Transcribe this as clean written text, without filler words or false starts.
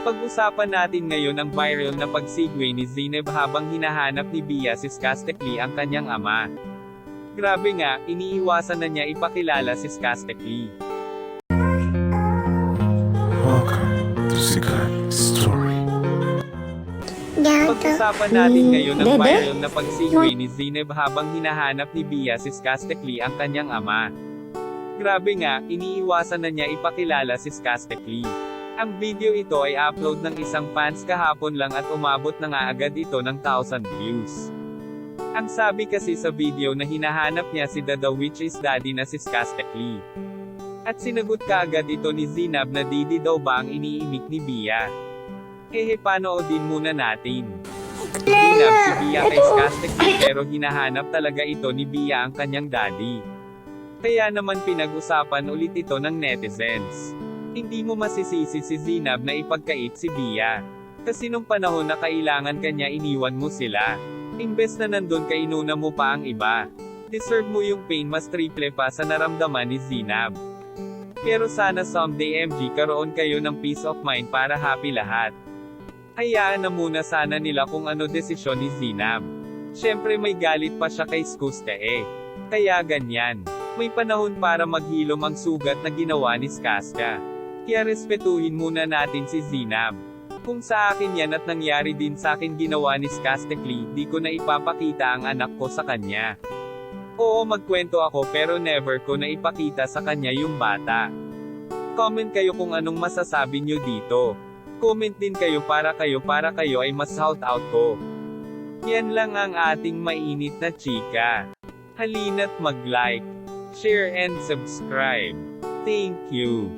Pag-usapan natin ngayon ang viral na pagsigway ni Zineb habang hinahanap ni Bia Ciscastekli ang kanyang ama. Grabe nga, iniiwasan na niya ipakilala si Ciscastekli. Welcome to Sikat Story. Pag-usapan natin ngayon ang viral na pagsigway ni Zineb habang hinahanap ni Bia Ciscastekli ang kanyang ama. Grabe nga, iniiwasan na niya ipakilala si Ciscastekli. Ang video ito ay upload ng isang fans kahapon lang at umabot na nga agad ito ng 1,000 views. Ang sabi kasi sa video na hinahanap niya si Dada which is daddy na si Ciscastekli. At sinagot kaagad ito ni Zineb na Didi daw ba ang iniimik ni Bia. Panoodin muna natin. Zineb si Bia kay Ciscastekli pero hinahanap talaga ito ni Bia ang kanyang daddy. Kaya naman pinag-usapan ulit ito ng netizens. Hindi mo masisisi si Zineb na ipagkait si Bia. Kasi nung panahon na kailangan kanya iniwan mo sila. Imbes na nandun ka inuna mo pa ang iba. Deserve mo yung pain mas triple pa sa naramdaman ni Zineb. Pero sana someday MG karoon kayo ng peace of mind para happy lahat. Hayaan na muna sana nila kung ano desisyon ni Zineb. Syempre may galit pa siya kay Skuste Kaya ganyan. May panahon para maghilom ang sugat na ginawa ni Skaska. Kaya respetuhin muna natin si Zineb. Kung sa akin yan at nangyari din sa akin ginawa ni Ciscastekli, di ko na ipapakita ang anak ko sa kanya. Oo magkwento ako pero never ko na ipakita sa kanya yung bata. Comment kayo kung anong masasabi nyo dito. Comment din kayo para kayo ay mas shout out ko. Yan lang ang ating mainit na chika. Halina't mag-like, share and subscribe. Thank you.